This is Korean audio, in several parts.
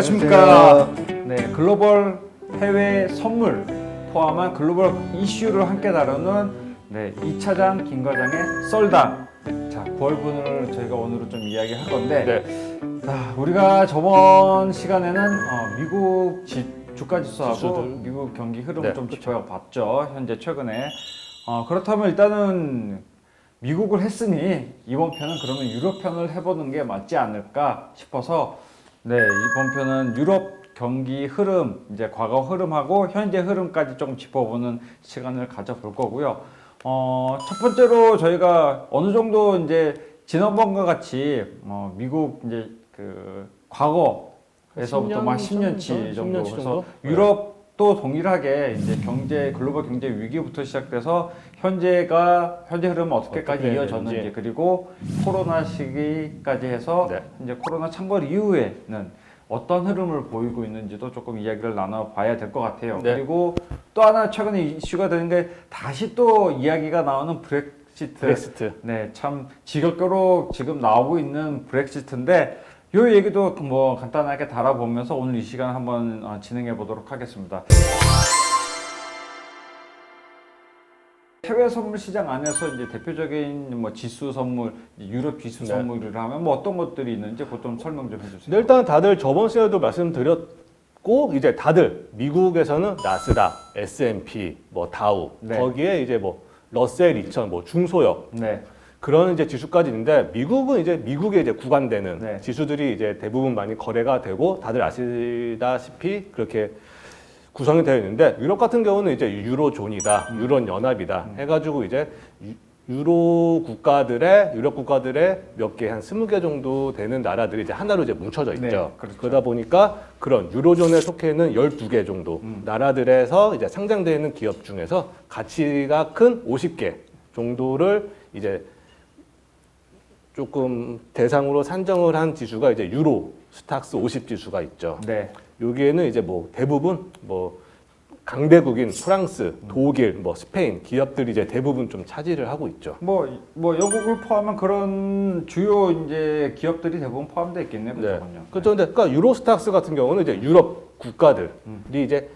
안녕하십니까. 네, 글로벌 해외 선물 포함한 글로벌 이슈를 함께 다루는 2차장 김과장의 썰당. 자, 9월분을 저희가 오늘은 좀 이야기할 건데, 우리가 저번 시간에는 미국 주가 지수하고 미국 경기 흐름을 좀 짚어봤죠. 현재 최근에. 그렇다면 일단은 미국을 했으니 이번 편은 그러면 유럽 편을 해보는 게 맞지 않을까 싶어서 이번 편은 유럽 경기 흐름, 이제 과거 흐름하고 현재 흐름까지 조금 짚어보는 시간을 가져볼 거고요. 첫 번째로 저희가 어느 정도 이제 지난번과 같이 미국 이제 그 과거에서부터 한 10년치 정도 그래서 유럽도 동일하게 이제 글로벌 경제 위기부터 시작돼서 현재 흐름은 어떻게까지 이어졌는지 그리고 코로나 시기까지 해서 이제 코로나 창궐 이후에는 어떤 흐름을 보이고 있는지도 조금 이야기를 나눠봐야 될 것 같아요. 그리고 또 하나 최근에 이슈가 되는 게 다시 또 이야기가 나오는 브렉시트. 네, 참 지겹게로 지금 나오고 있는 브렉시트인데 이 얘기도 뭐 간단하게 다뤄보면서 오늘 이 시간 한번 진행해 보도록 하겠습니다. 해외 선물 시장 안에서 이제 대표적인 뭐 지수 선물, 유럽 지수 선물을 하면 뭐 어떤 것들이 있는지 그것 좀 설명 좀 해주세요. 일단 다들 저번 시간에도 말씀드렸고 이제 다들 미국에서는 나스닥, S&P, 뭐 다우 거기에 이제 뭐 러셀 2000, 뭐 중소형 그런 이제 지수까지 있는데 미국은 이제 미국에 이제 구간되는 지수들이 이제 대부분 많이 거래가 되고 다들 아시다시피 그렇게 구성이 되어 있는데 유럽 같은 경우는 이제 유로존이다, 유럽 연합이다 해가지고 이제 유럽 국가들의 몇 개 한 20개 정도 되는 나라들이 이제 하나로 이제 뭉쳐져 있죠. 그렇죠. 그러다 보니까 그런 유로존에 속해 있는 12개 정도 나라들에서 이제 상장되어 있는 기업 중에서 가치가 큰 50개 정도를 이제 조금 대상으로 산정을 한 지수가 이제 유로 스탁스 50 지수가 있죠. 여기에는 이제 뭐 대부분 뭐 강대국인 프랑스, 독일, 뭐 스페인 기업들이 이제 대부분 좀 차지를 하고 있죠. 뭐 영국을 포함한 그런 주요 이제 기업들이 대부분 포함되어 있겠네요. 그렇죠. 그러니까 유로스탁스 같은 경우는 이제 유럽 국가들이 이제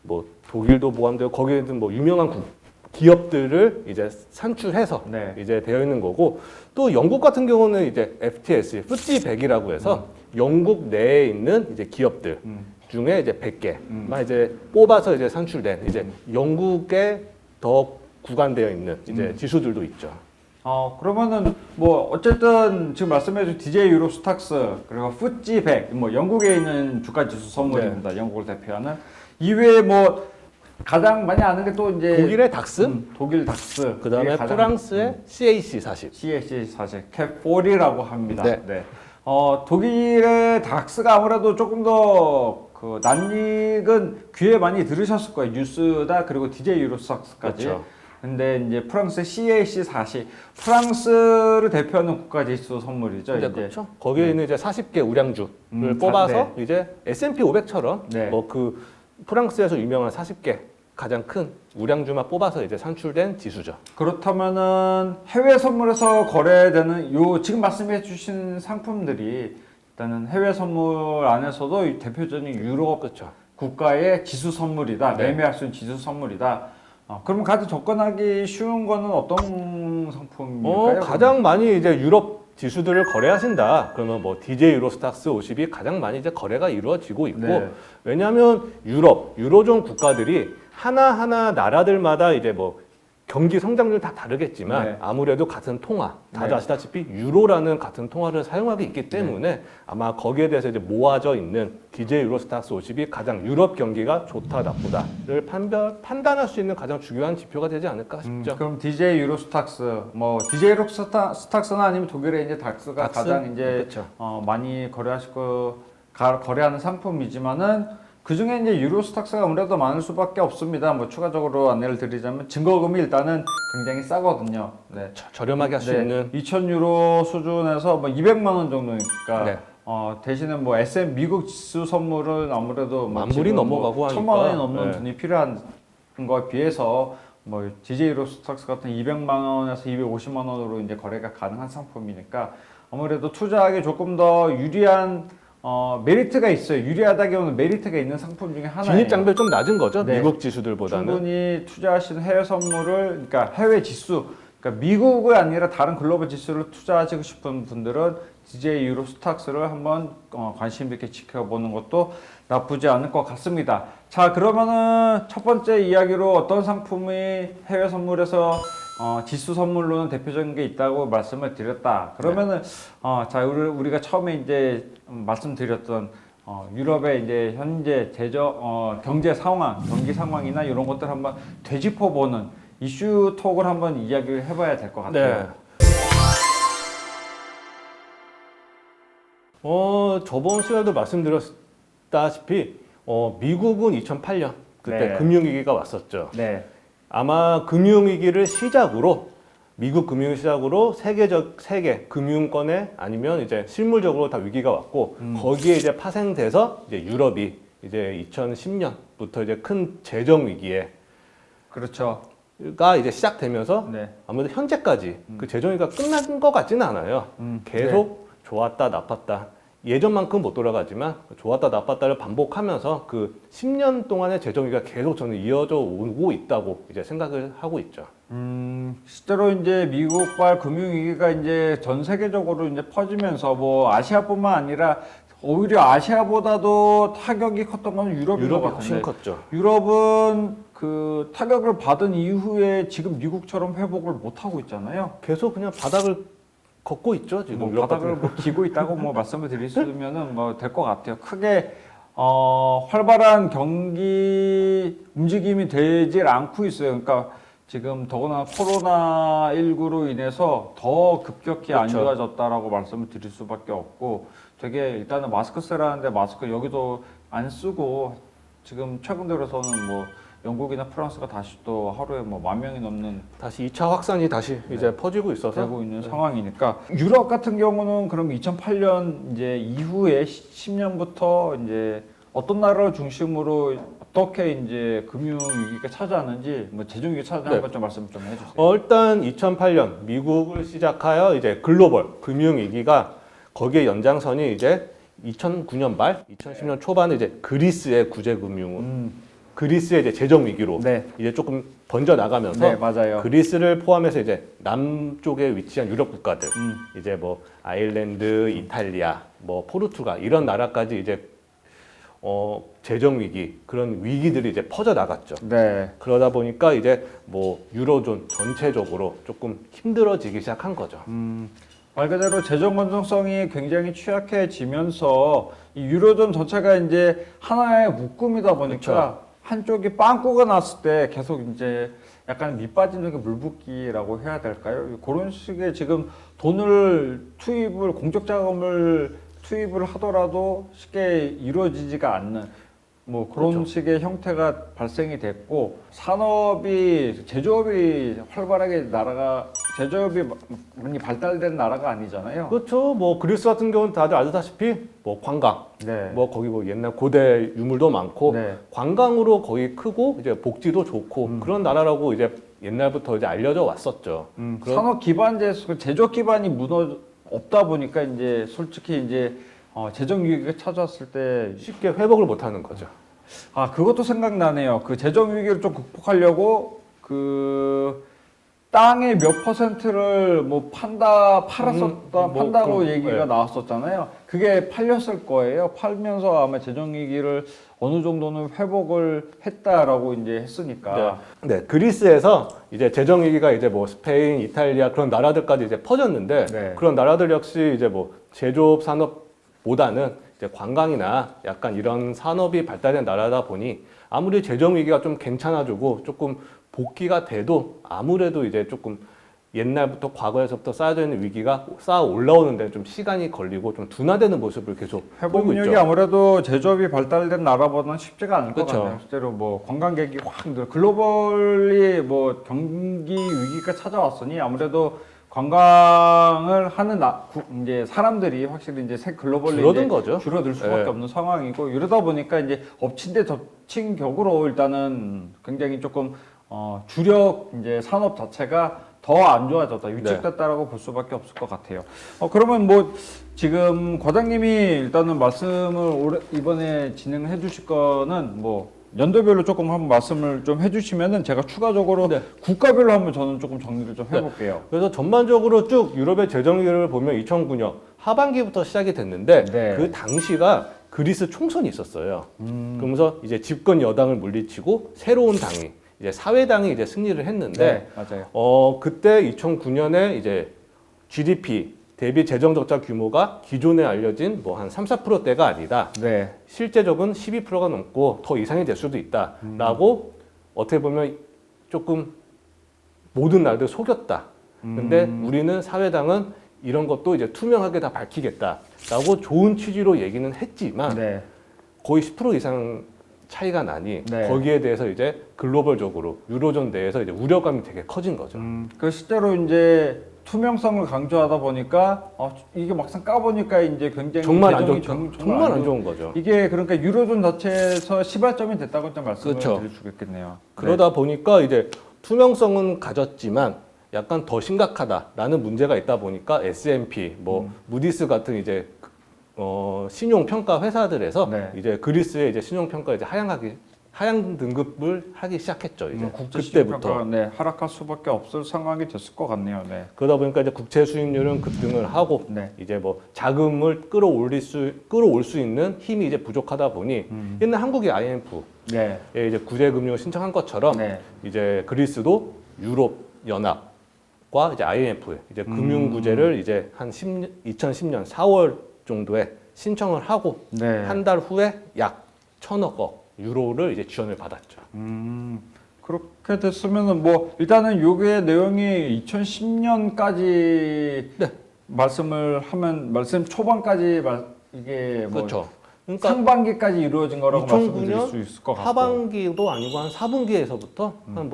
뭐 독일도 포함되고 거기에는 뭐 유명한 기업들을 이제 산출해서 이제 되어 있는 거고 또 영국 같은 경우는 이제 FTSE, FTSE 100이라고 해서 영국 내에 있는 이제 기업들 중에 이제 100개만 이제 뽑아서 이제 산출된 이제 영국에 더 구간되어 있는 이제 지수들도 있죠. 그러면은 뭐 어쨌든 지금 말씀해준 DJ 유로 스탁스 그리고 FTSE 100 뭐 영국에 있는 주가 지수 선물입니다. 영국을 대표하는 이외에 뭐 가장 많이 아는 게 또 이제 독일의 닥스, 독일 닥스, 그다음에 프랑스의 CAC 40, CAC 40, 캡40이라고 합니다. 독일의 닥스가 아무래도 조금 더 그 낯익은 귀에 많이 들으셨을 거예요. 뉴스다 그리고 DJ 유로스탁스까지. 근데 이제 프랑스의 CAC 40, 프랑스를 대표하는 국가지수 선물이죠. 그렇죠. 거기에 있는 이제 40개 우량주를 뽑아서 이제 S&P 500처럼 뭐 그 프랑스에서 유명한 40개 가장 큰 우량주만 뽑아서 이제 산출된 지수죠. 그렇다면은 해외 선물에서 거래되는 지금 말씀해 주신 상품들이 일단은 해외 선물 안에서도 대표적인 유럽 국가의 지수 선물이다. 매매할 수 있는 지수 선물이다. 그럼 가장 접근하기 쉬운 거는 어떤 상품일까요? 가장 많이 이제 유럽 지수들을 거래하신다. 그러면 뭐 DJ 유로스탁스 50이 가장 많이 이제 거래가 이루어지고 있고 왜냐하면 유로존 국가들이 하나하나 나라들마다 이제 뭐 경기 성장률 다 다르겠지만 아무래도 같은 통화, 다들 아시다시피 유로라는 같은 통화를 사용하고 있기 때문에 아마 거기에 대해서 이제 모아져 있는 DJ 유로스탁스 50이 가장 유럽 경기가 좋다 나쁘다를 판단할 수 있는 가장 중요한 지표가 되지 않을까 싶죠. 그럼 DJ 유로스탁스, 뭐 DJ 유로스탁스나 아니면 독일의 이제 닥스가 가장 이제 많이 거래하는 상품이지만은 그 중에 이제 유로스탁스가 아무래도 많을 수밖에 없습니다. 뭐 추가적으로 안내를 드리자면 증거금이 일단은 굉장히 싸거든요. 저렴하게 할 수 있는 2,000유로 수준에서 뭐 200만 원 정도니까 대신에 뭐 SM 미국 지수 선물은 아무래도 만 불이 넘어가고 하니까 1,000만 원이 넘는 돈이 필요한 거에 비해서 뭐 DJ 유로스탁스 같은 200만 원에서 250만 원으로 이제 거래가 가능한 상품이니까 아무래도 투자하기 조금 더 유리한 메리트가 있어요. 유리하다기보다는 메리트가 있는 상품 중에 하나예요. 진입 장벽이 좀 낮은 거죠. 네. 미국 지수들보다는. 충분히 투자하시는 해외 선물을, 그러니까 해외 지수, 그러니까 미국이 아니라 다른 글로벌 지수를 투자하시고 싶은 분들은 DJI 유로 스탁스를 한번 관심 있게 지켜보는 것도 나쁘지 않을 것 같습니다. 자, 그러면은 첫 번째 이야기로 어떤 상품이 해외 선물에서 지수 선물로는 대표적인 게 있다고 말씀을 드렸다. 그러면은 자, 우리가 처음에 이제 말씀드렸던 유럽의 이제 현재 경제 상황, 경기 상황이나 이런 것들 한번 되짚어보는 이슈 톡을 한번 이야기를 해봐야 될 것 같아요. 네. 저번 시간에도 말씀드렸다시피 미국은 2008년 그때 네. 금융위기가 왔었죠. 네. 아마 금융위기를 시작으로 미국 금융을 시작으로 세계 금융권에 아니면 이제 실물적으로 다 위기가 왔고 거기에 이제 파생돼서 이제 유럽이 이제 2010년부터 이제 큰 재정 위기에 그렇죠. 가 이제 시작되면서 네. 아무래도 현재까지 그 재정위기가 끝난 것 같지는 않아요. 계속 좋았다 나빴다 예전만큼 못 돌아가지만 좋았다 나빴다를 반복하면서 그 10년 동안의 재정위기가 계속 저는 이어져 오고 있다고 이제 생각을 하고 있죠. 실제로 이제 미국발 금융위기가 이제 전 세계적으로 이제 퍼지면서 뭐 아시아뿐만 아니라 오히려 아시아보다도 타격이 컸던 건 유럽인 것 유럽이 훨씬 같은데 컸죠. 유럽은 그 타격을 받은 이후에 지금 미국처럼 회복을 못 하고 있잖아요. 계속 그냥 바닥을 걷고 있죠. 지금 뭐 유럽 바닥을 같은 뭐 기고 있다고 뭐 말씀을 드리면은 뭐 될 것 같아요. 크게 활발한 경기 움직임이 되질 않고 있어요. 그러니까 지금 더구나 코로나19로 인해서 더 급격히 안 그렇죠. 좋아졌다라고 말씀을 드릴 수밖에 없고 되게 일단은 마스크 쓰라는데 마스크 여기도 안 쓰고 지금 최근 들어서는 뭐 영국이나 프랑스가 다시 또 하루에 뭐 10,000명이 넘는 다시 2차 확산이 다시 이제 퍼지고 있어서 되고 있는 상황이니까 유럽 같은 경우는 그럼 2008년 이제 이후에 10년부터 이제 어떤 나라를 중심으로 어떻게 이제 금융 위기가 찾아왔는지 뭐 재정 위기 찾아온 것 좀 말씀 좀 해주세요. 일단 2008년 미국을 시작하여 이제 글로벌 금융 위기가 거기에 연장선이 이제 2009년 말, 2010년 초반에 이제 그리스의 구제 금융 그리스의 이제 재정 위기로 네. 이제 조금 번져 나가면서 네, 맞아요. 그리스를 포함해서 이제 남쪽에 위치한 유럽 국가들 이제 뭐 아일랜드, 이탈리아, 뭐 포르투갈 이런 나라까지 이제 재정 위기 그런 위기들이 이제 퍼져 나갔죠. 네. 그러다 보니까 이제 뭐 유로존 전체적으로 조금 힘들어지기 시작한 거죠. 말 그대로 재정 건전성이 굉장히 취약해지면서 이 유로존 전체가 이제 하나의 묶음이다 보니까 그렇죠. 한쪽이 빵꾸가 났을 때 계속 이제 약간 밑빠지는 게 물붓기라고 해야 될까요? 그런 식의 지금 공적 자금을 투입을 하더라도 쉽게 이루어지지가 않는 뭐 그런 그렇죠. 식의 형태가 발생이 됐고 제조업이 활발하게 제조업이 많이 발달된 나라가 아니잖아요. 그렇죠. 뭐 그리스 같은 경우는 다들 아시다시피 뭐 관광, 네. 뭐 거기 뭐 옛날 고대 유물도 많고 네. 관광으로 거의 크고 이제 복지도 좋고 그런 나라라고 이제 옛날부터 이제 알려져 왔었죠. 산업 기반제 제조 기반이 없다 보니까 이제 솔직히 이제 재정 위기가 찾아왔을 때 쉽게 회복을 못 하는 거죠. 그것도 생각나네요. 그 재정 위기를 좀 극복하려고 그 땅의 몇 퍼센트를 뭐 판다고 얘기가 네. 나왔었잖아요. 그게 팔렸을 거예요. 팔면서 아마 재정 위기를 어느 정도는 회복을 했다라고 이제 했으니까. 네, 그리스에서 이제 재정 위기가 이제 뭐 스페인, 이탈리아 그런 나라들까지 이제 퍼졌는데 네. 그런 나라들 역시 이제 뭐 제조업 산업보다는 이제 관광이나 약간 이런 산업이 발달된 나라다 보니 아무리 재정 위기가 좀 괜찮아지고 조금 복귀가 돼도 아무래도 이제 조금 옛날부터 과거에서부터 쌓여져 있는 위기가 쌓아 올라오는데 좀 시간이 걸리고 좀 둔화되는 모습을 계속 보이고 회복력이 있죠. 아무래도 제조업이 발달된 나라보다는 쉽지가 않을 것 그쵸. 같아요. 실제로 뭐 관광객이 확 늘어 글로벌리 뭐 경기 위기가 찾아왔으니 아무래도 관광을 하는 이제 사람들이 확실히 이제 글로벌리 줄어든 이제 거죠. 줄어들 수밖에 네. 없는 상황이고 이러다 보니까 이제 엎친 데 덮친 격으로 일단은 굉장히 조금 주력 이제 산업 자체가 더 안 좋아졌다, 위축됐다라고 볼 수밖에 없을 것 같아요. 그러면 뭐 지금 과장님이 일단은 말씀을 이번에 진행을 해주실 거는 뭐 연도별로 조금 한번 말씀을 좀 해주시면은 제가 추가적으로 국가별로 한번 저는 조금 정리를 좀 해볼게요. 그래서 전반적으로 쭉 유럽의 재정기를 보면 2009년 하반기부터 시작이 됐는데 그 당시가 그리스 총선이 있었어요. 그러면서 이제 집권 여당을 물리치고 새로운 당이 이제 사회당이 이제 승리를 했는데 맞아요. 그때 2009년에 이제 GDP 대비 재정 적자 규모가 기존에 알려진 뭐 한 3, 4%대가 아니다. 실제적은 12%가 넘고 더 이상이 될 수도 있다라고 어떻게 보면 조금 모든 나라들 속였다. 근데 우리는 사회당은 이런 것도 이제 투명하게 다 밝히겠다라고 좋은 취지로 얘기는 했지만 거의 10% 이상 차이가 나니 거기에 대해서 이제 글로벌적으로 유로존 내에서 이제 우려감이 되게 커진 거죠. 그 실제로 이제 투명성을 강조하다 보니까 이게 막상 까보니까 이제 굉장히 정말 안 좋은 거죠. 이게 그러니까 유로존 자체에서 시발점이 됐다고 좀 말씀을 드릴 수 있겠네요. 그러다 보니까 이제 투명성은 가졌지만 약간 더 심각하다라는 문제가 있다 보니까 S&P, 뭐 무디스 같은 이제 신용 평가 회사들에서 이제 그리스의 이제 신용 평가 이제 하향 등급을 하기 시작했죠. 이제 그때부터 하락할 수밖에 없을 상황이 됐을 것 같네요. 그러다 보니까 이제 국채 수익률은 급등을 하고 이제 뭐 자금을 끌어올 수 있는 힘이 이제 부족하다 보니 옛날 한국의 IMF에 이제 구제 금융을 신청한 것처럼 이제 그리스도 유럽 연합과 이제 IMF 이제 금융 구제를 이제 한 2010년 4월 정도에 신청을 하고 한 달 후에 약 1,000억 유로를 이제 지원을 받았죠. 그렇게 됐으면은 뭐 일단은 요게 내용이 2010년까지 말씀을 하면 말씀 초반까지 이게 뭐 그러니까 상반기까지 이루어진 거라고 말씀드릴 수 있을 것 같고 하반기도 아니고 한 4분기에서부터 한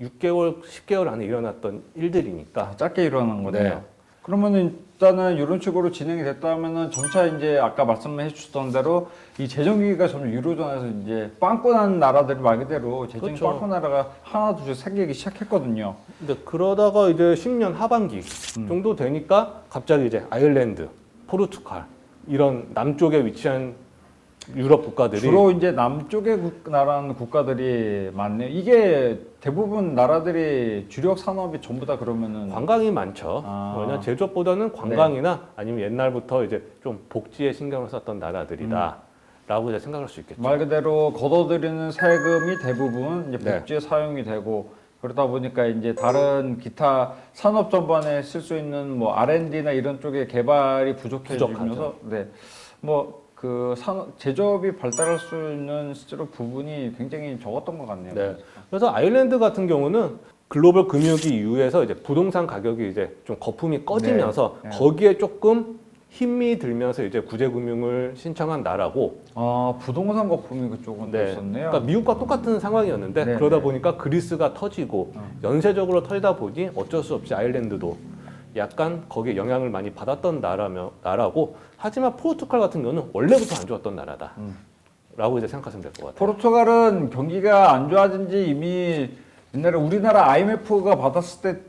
6개월, 10개월 안에 일어났던 일들이니까 짧게 일어난 거네요. 그러면은 일단은 이런 식으로 진행이 됐다면은 점차 이제 아까 말씀해 주셨던 대로 이 재정위기가 점점 유로존에서 이제 빵꾸난 나라들이 말 그대로 재정이 빵꾸 나라가 하나 둘씩 생기기 시작했거든요. 근데 그러다가 이제 10년 하반기 정도 되니까 갑자기 이제 아일랜드, 포르투갈 이런 남쪽에 위치한 유럽 국가들이 주로 이제 남쪽에 나라는 국가들이 많네요. 이게 대부분 나라들이 주력 산업이 전부 다 그러면은 관광이 많죠. 왜냐 제조업보다는 관광이나 아니면 옛날부터 이제 좀 복지에 신경을 썼던 나라들이다라고 이제 생각할 수 있겠죠. 말 그대로 걷어들이는 세금이 대부분 이제 복지에 사용이 되고 그러다 보니까 이제 다른 기타 산업 전반에 쓸 수 있는 뭐 R&D나 이런 쪽의 개발이 부족해지면서 그 제조업이 발달할 수 있는 실제로 부분이 굉장히 적었던 것 같네요. 그래서 아일랜드 같은 경우는 글로벌 금융위기 이후에서 이제 부동산 가격이 이제 좀 거품이 꺼지면서 거기에 조금 힘이 들면서 이제 구제금융을 신청한 나라고. 부동산 거품이 그쪽은 있었네요. 그러니까 미국과 똑같은 상황이었는데 그러다 보니까 그리스가 터지고 연쇄적으로 터지다 보니 어쩔 수 없이 아일랜드도 약간 거기에 영향을 많이 받았던 나라고. 하지만 포르투갈 같은 경우는 원래부터 안 좋았던 나라다 라고 이제 생각하시면 될 것 같아요. 포르투갈은 경기가 안 좋아진 지 이미 옛날에 우리나라 IMF가 받았을 때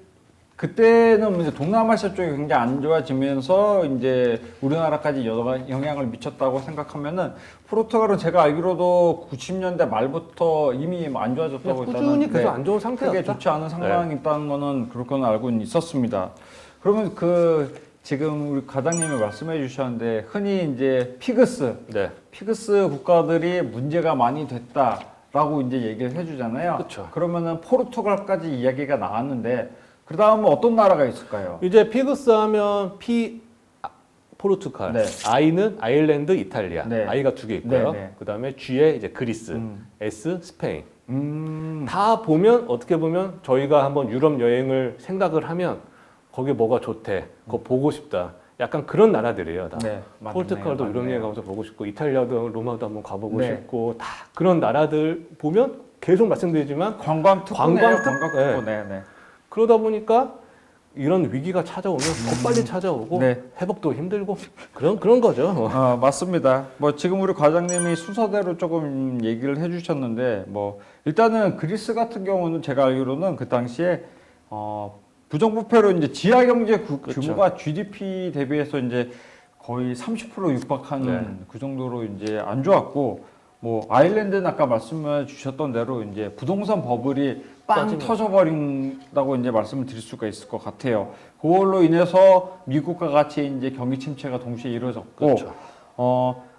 그때는 이제 동남아시아 쪽이 굉장히 안 좋아지면서 이제 우리나라까지 영향을 미쳤다고 생각하면은 포르투갈은 제가 알기로도 90년대 말부터 이미 안 좋아졌다고 꾸준히 계속 안 좋은 상태였죠. 크게 좋지 않은 상황이 있다는 거는 그렇게는 알고는 있었습니다. 그러면 지금 우리 과장님이 말씀해 주셨는데 흔히 이제 피그스 국가들이 문제가 많이 됐다라고 이제 얘기를 해주잖아요. 그러면은 포르투갈까지 이야기가 나왔는데 그 다음은 어떤 나라가 있을까요? 이제 피그스 하면 포르투갈, I는 아일랜드, 이탈리아, I가 2개 있고요. 그 다음에 G에 이제 그리스, S 스페인. 다 보면 어떻게 보면 저희가 한번 유럽 여행을 생각을 하면 거기 뭐가 좋대, 그거 보고 싶다. 약간 그런 나라들이에요. 다. 포르투갈도 유럽 여행 가면서 보고 싶고, 이탈리아도 로마도 한번 가보고 싶고, 다 그런 나라들 보면 계속 말씀드리지만 관광 특구네요. 그러다 보니까 이런 위기가 찾아오면 더 빨리 찾아오고 회복도 힘들고 그런 거죠. 맞습니다. 뭐 지금 우리 과장님이 순서대로 조금 얘기를 해주셨는데 뭐 일단은 그리스 같은 경우는 제가 알기로는 그 당시에 부정부패로 이제 지하 경제 그렇죠. 규모가 GDP 대비해서 이제 거의 30% 육박하는 네. 그 정도로 이제 안 좋았고, 뭐 아일랜드는 아까 말씀해 주셨던 대로 이제 부동산 버블이 빵 빠지면. 터져버린다고 이제 말씀을 드릴 수가 있을 것 같아요. 그걸로 인해서 미국과 같이 이제 경기 침체가 동시에 이루어졌고, 그렇죠.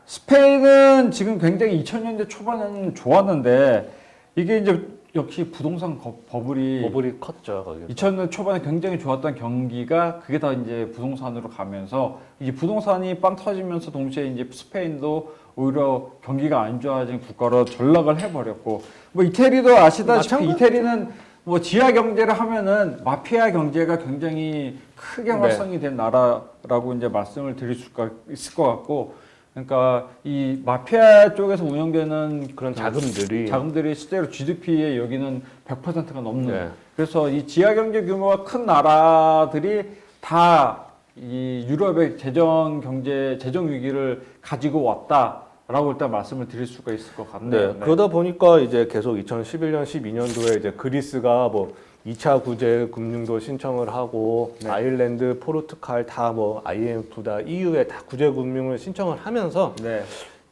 스페인은 지금 굉장히 2000년대 초반에는 좋았는데 이게 이제 역시 부동산 버블이 컸죠. 거기. 2000년 초반에 굉장히 좋았던 경기가 그게 다 이제 부동산으로 가면서 이제 부동산이 빵 터지면서 동시에 이제 스페인도 오히려 경기가 안 좋아진 국가로 전락을 해버렸고, 뭐 이태리도 아시다시피 마찬가지죠. 이태리는 뭐 지하 경제를 하면은 마피아 경제가 굉장히 크게 네. 활성이 된 나라라고 이제 말씀을 드릴 수가 있을 것 같고, 그러니까 이 마피아 쪽에서 운영되는 그런 자금들이 실제로 GDP의 여기는 100%가 넘는. 네. 그래서 이 지하 경제 규모가 큰 나라들이 다 이 유럽의 재정 위기를 가지고 왔다라고 일단 말씀을 드릴 수가 있을 것 같네요. 네. 그러다 보니까 이제 계속 2011년, 12년도에 이제 그리스가 뭐 2차 구제 금융도 신청을 하고 네. 아일랜드, 포르투갈 다 뭐 IMF다, EU에 다 구제 금융을 신청을 하면서 네.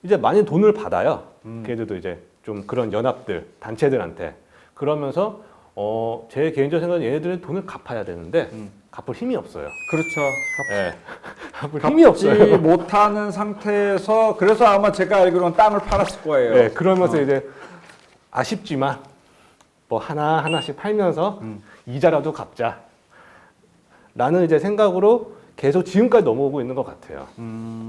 이제 많이 돈을 받아요. 걔들도 이제 좀 그런 연합들, 단체들한테. 그러면서 제 개인적인 생각은 얘네들은 돈을 갚아야 되는데 갚을 힘이 없어요. 그렇죠. 네. 갚을 힘이 갚지 없어요. 못하는 상태에서 그래서 아마 제가 알기로는 땅을 팔았을 거예요. 네, 그러면서 이제 아쉽지만 뭐 하나씩 팔면서 이자라도 갚자. 라는 이제 생각으로 계속 지금까지 넘어오고 있는 것 같아요.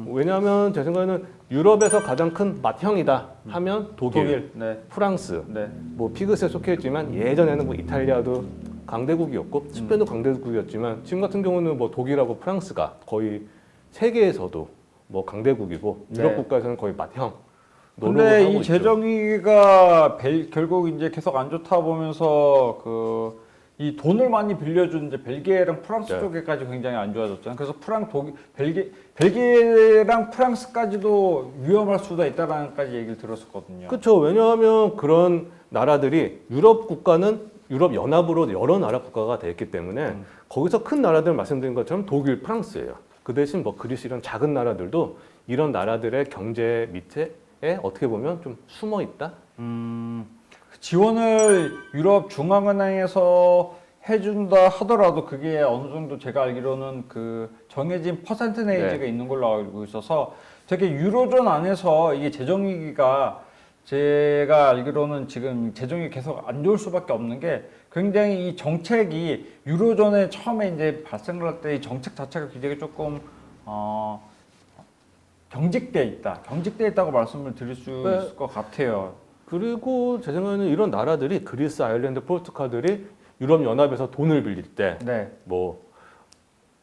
왜냐하면 제 생각에는 유럽에서 가장 큰 맏형이다 하면 독일, 네. 프랑스, 네. 뭐 피그스에 속해 있지만 예전에는 뭐 이탈리아도 강대국이었고 스페인도 강대국이었지만 지금 같은 경우는 뭐 독일하고 프랑스가 거의 세계에서도 뭐 강대국이고 유럽 네. 국가에서는 거의 맏형 노릇을 근데 하고 이 있죠. 재정 위기가 결국 이제 계속 안 좋다 보면서 이 돈을 많이 빌려준 이제 벨기에랑 프랑스 네. 쪽에까지 굉장히 안 좋아졌잖아요. 그래서 벨기에랑 프랑스까지도 위험할 수도 있다라는까지 얘기를 들었었거든요. 그렇죠. 왜냐하면 그런 나라들이 유럽 국가는 유럽 연합으로 여러 나라 국가가 돼 있기 때문에 거기서 큰 나라들 말씀드린 것처럼 독일, 프랑스예요. 그 대신 뭐 그리스 이런 작은 나라들도 이런 나라들의 경제 밑에 어떻게 보면 좀 숨어 있다. 지원을 유럽 중앙은행에서 해준다 하더라도 그게 어느 정도 제가 알기로는 그 정해진 퍼센트 내지가 네. 있는 걸로 알고 있어서 되게 유로존 안에서 이게 재정 위기가 제가 알기로는 지금 재정이 계속 안 좋을 수밖에 없는 게 굉장히 이 정책이 유로존에 처음에 이제 발생을 할 때 이 정책 자체가 굉장히 조금 경직돼 있다고 말씀을 드릴 수 네. 있을 것 같아요. 그리고 제 생각에는 이런 나라들이 그리스, 아일랜드, 포르투갈들이 유럽 연합에서 돈을 빌릴 때 네. 뭐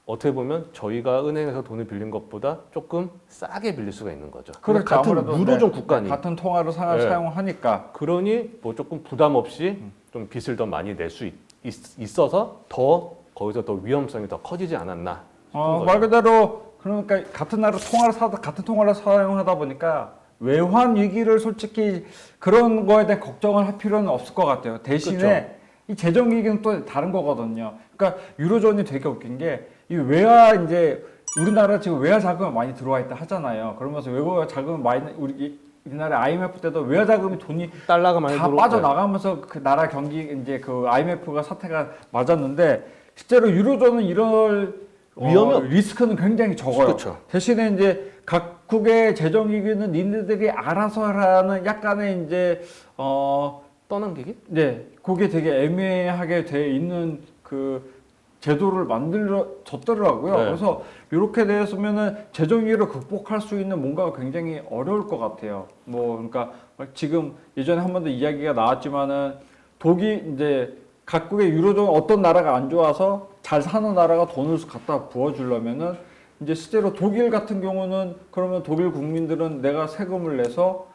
어떻게 보면 저희가 은행에서 돈을 빌린 것보다 조금 싸게 빌릴 수가 있는 거죠. 그렇죠. 같은 아무래도 유로존 네, 국가니. 같은 통화를 네. 사용하니까. 그러니 뭐 조금 부담 없이 좀 빚을 더 많이 낼 수 있어서 더 거기서 더 위험성이 더 커지지 않았나 싶은 말 거죠. 그대로 그러니까 같은 통화를 사용하다 보니까 외환 위기를 솔직히 그런 거에 대한 걱정을 할 필요는 없을 것 같아요. 대신에 그렇죠. 이 재정 위기는 또 다른 거거든요. 그러니까 유로존이 되게 웃긴 게 이 외화 이제 우리나라 지금 외화 자금이 많이 들어와 있다 하잖아요. 그러면서 외화 자금 많이 우리나라 IMF 때도 외화 자금이 돈이 달러가 많이 다 빠져나가면서 그 나라 경기 이제 그 IMF가 사태가 맞았는데 실제로 유로존은 이럴 위험이 리스크는 굉장히 적어요. 그렇죠. 대신에 이제 각국의 재정 위기는 니네들이 알아서 하라는 약간의 이제 떠넘기기? 네, 그게 되게 애매하게 돼 있는 그 제도를 만들어졌더라고요. 네. 그래서 이렇게 되었으면은 재정 위기를 극복할 수 있는 뭔가가 굉장히 어려울 것 같아요. 뭐 그러니까 지금 예전에 한 번도 이야기가 나왔지만은 독일 이제 각국의 유로존 어떤 나라가 안 좋아서 잘 사는 나라가 돈을 갖다 부어주려면은 이제 실제로 독일 같은 경우는 그러면 독일 국민들은 내가 세금을 내서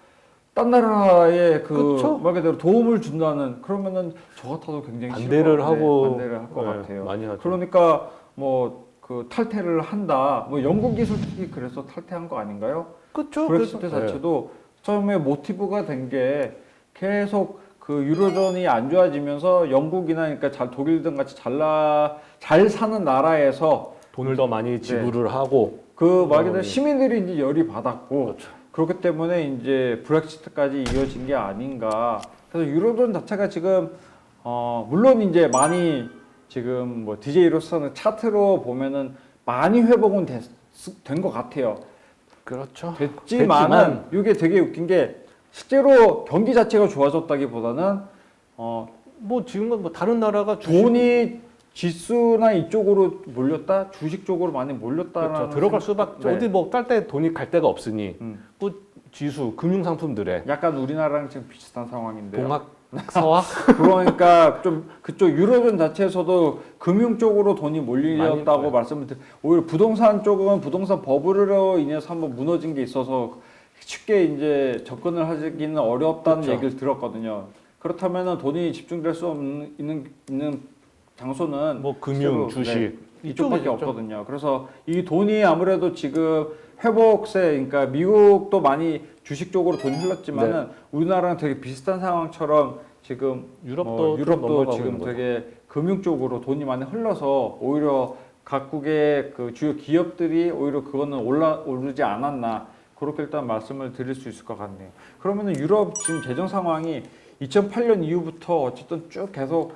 딴 나라에 그쵸? 말 그대로 도움을 준다는 그러면은 저 같아도 굉장히 반대를 하고 반대를 할 것 네, 같아요. 많이 하죠. 그러니까 뭐 그 탈퇴를 한다. 뭐 영국이 솔직히 그래서 탈퇴한 거 아닌가요? 그렇죠. 브렉시트 자체도 처음에 모티브가 된 게 계속 그 유로존이 안 좋아지면서 영국이나 그러니까 독일 등 같이 잘 사는 나라에서 돈을 더 많이 지불을 하고 그 말 그대로 시민들이 이제 열이 받았고 그렇죠. 그렇기 때문에 이제 브렉시트까지 이어진 게 아닌가. 그래서 유로존 자체가 지금 물론 이제 많이 지금 뭐 DJ로서는 차트로 보면은 많이 회복은 된 것 같아요. 그렇죠. 됐지만은 이게 되게 웃긴 게 실제로 경기 자체가 좋아졌다기보다는 뭐 지금은 뭐 다른 나라가 돈이 지수나 이쪽으로 몰렸다, 주식 쪽으로 많이 몰렸다라는 그렇죠. 들어갈 수밖에 어디 뭐 딸 때 돈이 갈 데가 없으니 그 지수 금융 상품들에 약간 우리나라랑 지금 비슷한 상황인데요. 동학 서학 그러니까 좀 그쪽 유로존 자체에서도 금융 쪽으로 돈이 몰렸다고 말씀을 드려. 오히려 부동산 쪽은 부동산 버블로 인해서 한번 무너진 게 있어서 쉽게 이제 접근을 하기는 어렵다는 그렇죠. 얘기를 들었거든요. 그렇다면은 돈이 집중될 수 있는 장소는 뭐 금융, 주식 이쪽밖에 이쪽이죠. 없거든요. 그래서 이 돈이 아무래도 지금 회복세, 그러니까 미국도 많이 주식 쪽으로 돈이 흘렀지만은 우리나라랑 되게 비슷한 상황처럼 지금 유럽도 지금 되게 금융 쪽으로 돈이 많이 흘러서 오히려 각국의 그 주요 기업들이 오히려 그거는 오르지 않았나 그렇게 일단 말씀을 드릴 수 있을 것 같네요. 그러면은 유럽 지금 재정 상황이 2008년 이후부터 어쨌든 쭉 계속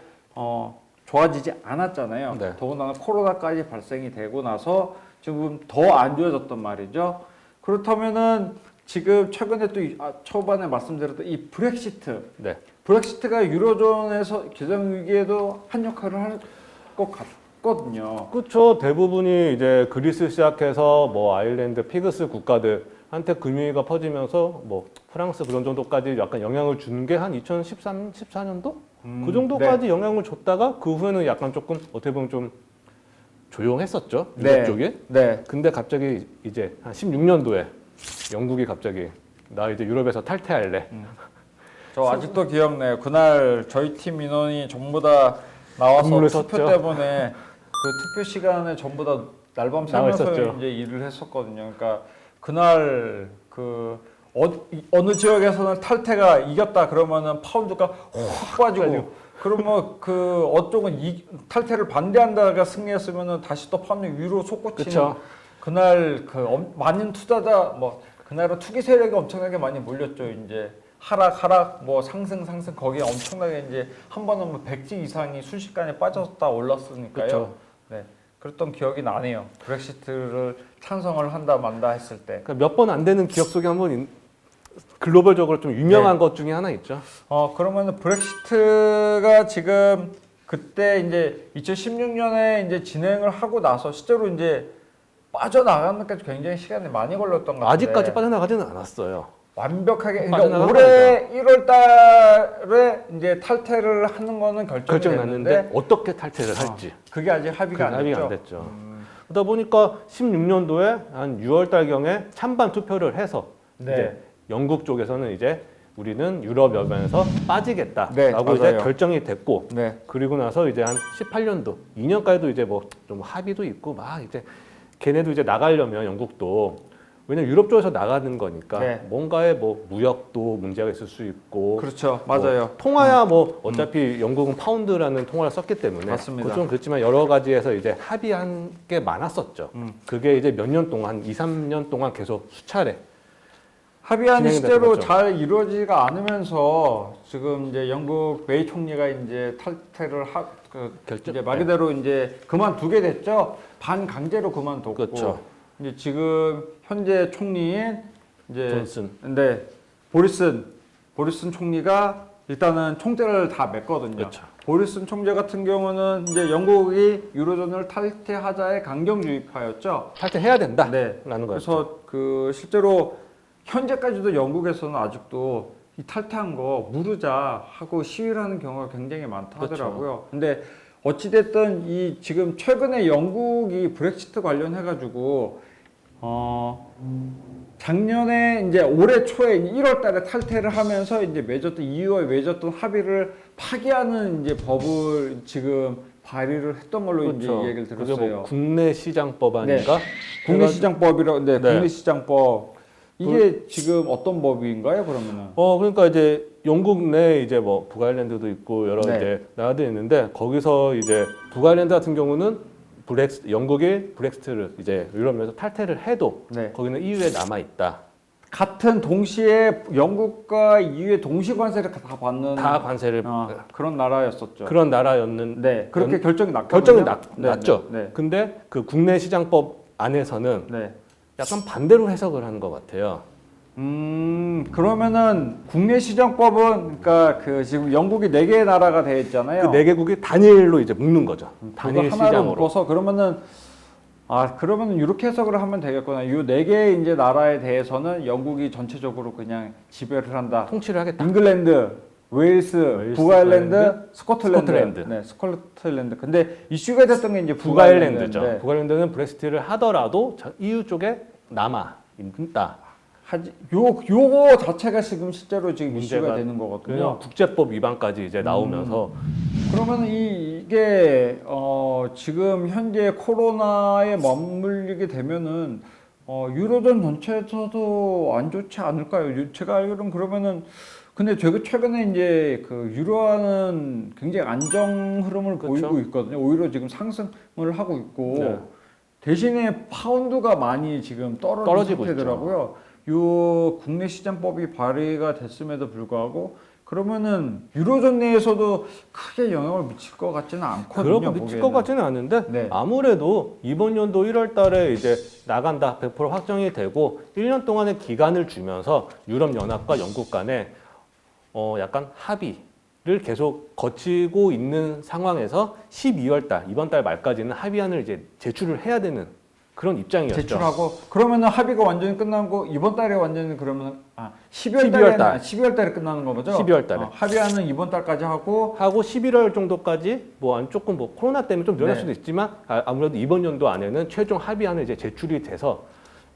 좋아지지 않았잖아요. 네. 더군다나 코로나까지 발생이 되고 나서 지금 더 안 좋아졌단 말이죠. 그렇다면은 지금 최근에 또 초반에 말씀드렸던 이 브렉시트, 네. 브렉시트가 유로존에서 재정 위기에도 한 역할을 할 것 같거든요. 그렇죠. 대부분이 이제 그리스 시작해서 뭐 아일랜드, 피그스 국가들한테 금융위기가 퍼지면서 뭐 프랑스 그런 정도까지 약간 영향을 준 게 한 2013, 14년도? 그 정도까지 영향을 줬다가 그 후에는 약간 조금 어떻게 보면 좀 조용했었죠. 유럽 쪽이. 네. 근데 갑자기 이제 한 16년도에 영국이 갑자기 나 이제 유럽에서 탈퇴할래. 저 아직도 기억나요. 그날 저희 팀 인원이 전부 다 나와서 근무를 투표 섰죠. 때문에 그 투표 시간에 전부 다 날밤 새면서 있었죠. 이제 일을 했었거든요. 그러니까 그날 그 어느 지역에서는 탈퇴가 이겼다 그러면은 파운드가 확 빠지고 그러면 그 어쪽은 탈퇴를 반대한다가 승리했으면은 다시 또 파운드 위로 솟구치는 그쵸. 그날 그 많은 투자자 뭐 그날은 투기 세력이 엄청나게 많이 몰렸죠. 이제 하락 뭐 상승 거기에 엄청나게 이제 한 번은 뭐 100지 이상이 순식간에 빠졌다 올랐으니까요. 그쵸. 네. 그랬던 기억이 나네요. 브렉시트를 찬성을 한다 만다 했을 때. 그러니까 몇 번 안 되는 기억 속에 한번 글로벌적으로 좀 유명한 것 중에 하나 있죠. 그러면은 브렉시트가 지금 그때 이제 2016년에 이제 진행을 하고 나서 실제로 이제 빠져나가는 데까지 굉장히 시간이 많이 걸렸던 것 같아요. 아직까지 빠져나가지는 않았어요. 완벽하게 그러니까 올해 1월 달에 이제 탈퇴를 하는 거는 결정이 났는데 어떻게 탈퇴를 할지 그게 아직 합의가 안 됐죠. 그러다 보니까 16년도에 한 6월 달경에 찬반 투표를 해서 이제 영국 쪽에서는 이제 우리는 유럽 연맹에서 빠지겠다라고 이제 결정이 됐고 그리고 나서 이제 한 18년도 2년까지도 이제 뭐 좀 합의도 있고 막 이제 걔네도 이제 나가려면 영국도 왜냐면 유럽 쪽에서 나가는 거니까 뭔가에 뭐 무역도 문제가 있을 수 있고 그렇죠. 맞아요. 뭐 통화야 뭐 어차피 영국은 파운드라는 통화를 썼기 때문에 맞습니다. 좀 그렇지만 여러 가지에서 이제 합의한 게 많았었죠. 그게 이제 몇 년 동안 한 2, 3년 동안 계속 수차례 합의안이 실제로 잘 이루어지지가 않으면서 지금 이제 영국 메이 총리가 이제 탈퇴를 이제 말 그대로 이제 그만두게 됐죠. 반강제로 그만뒀고. 그렇죠. 이제 지금 현재 총리인 이제 존슨. 근데 보리슨 총리가 일단은 총대를 다 맸거든요. 그렇죠. 보리슨 총재 같은 경우는 이제 영국이 유로존을 탈퇴하자의 강경주의파였죠. 탈퇴해야 된다. 네. 라는 거죠. 그래서 그 실제로 현재까지도 영국에서는 아직도 이 탈퇴한 거 무르자 하고 시위를 하는 경우가 굉장히 많다 하더라고요. 근데 어찌됐든 이 지금 최근에 영국이 브렉시트 관련해 가지고 작년에 이제 올해 초에 1월 달에 탈퇴를 하면서 이제 맺었던 이유에 맺었던 합의를 파기하는 이제 법을 지금 발의를 했던 걸로 이제 얘기를 들었어요. 뭐 국내 시장법 아닌가? 국내 시장법이라고 국내 시장법 이게 지금 어떤 법인가요, 그러면은? 그러니까 이제 영국 내 이제 뭐 북아일랜드도 있고 여러 네. 이제 나라들이 있는데 거기서 이제 북아일랜드 같은 경우는 영국이 브렉시트를 이제 유럽에서 탈퇴를 해도 네. 거기는 EU에 남아 있다. 같은 동시에 영국과 EU의 동시 관세를 다 받는 다 관세를 그런 나라였었죠. 그런 나라였는데 네, 그렇게 결정이 결정이 났거든요. 났죠. 네, 네. 근데 그 국내 시장법 안에서는 네. 약간 반대로 해석을 하는 것 같아요. 그러면은 국내 시장법은 그러니까 그 지금 영국이 4개의 나라가 되어 있잖아요. 그 4개국이 단일로 이제 묶는 거죠. 단일 그거 하나로 시장으로. 묶어서 그러면은 그러면은 이렇게 해석을 하면 되겠구나. 이 4개의 이제 나라에 대해서는 영국이 전체적으로 그냥 지배를 한다. 통치를 하겠다. 잉글랜드, 웨일스, 북아일랜드, 스코틀랜드. 스코틀랜드. 네, 스코틀랜드. 근데 이슈가 됐던 게 이제 북아일랜드죠. 북아일랜드인데 북아일랜드는 브렉시트를 하더라도 EU 쪽에 남아 있다. 요거 자체가 지금 실제로 지금 이슈가 문제가 되는 거거든요. 국제법 위반까지 이제 나오면서 그러면 이게 지금 현재 코로나에 맞물리게 되면은 유로존 전체에서도 안 좋지 않을까요? 제가 알기로는 그러면은 근데 되게 최근에 이제 그 유로화는 굉장히 안정 흐름을 그렇죠. 보이고 있거든요. 오히려 지금 상승을 하고 있고 네. 대신에 파운드가 많이 지금 떨어지고 상태더라고요. 요 국내 시장법이 발의가 됐음에도 불구하고 그러면은 유로존 내에서도 크게 영향을 미칠 것 같지는 않거든요. 그렇게 미칠 것 같지는 않은데 네. 아무래도 이번 연도 1월 달에 이제 나간다 100% 확정이 되고 1년 동안의 기간을 주면서 유럽 연합과 영국 간에 약간 합의를 계속 거치고 있는 상황에서 12월 달 이번 달 말까지는 합의안을 이제 제출을 해야 되는 그런 입장이었죠. 제출하고 그러면은 합의가 완전히 끝나고 이번 달에 완전히 그러면 12월 달에 끝나는 거죠? 12월 달에 합의안은 이번 달까지 하고 11월 정도까지 조금 코로나 때문에 좀 늘어날 네. 수도 있지만 아무래도 이번 연도 안에는 최종 합의안을 이제 제출이 돼서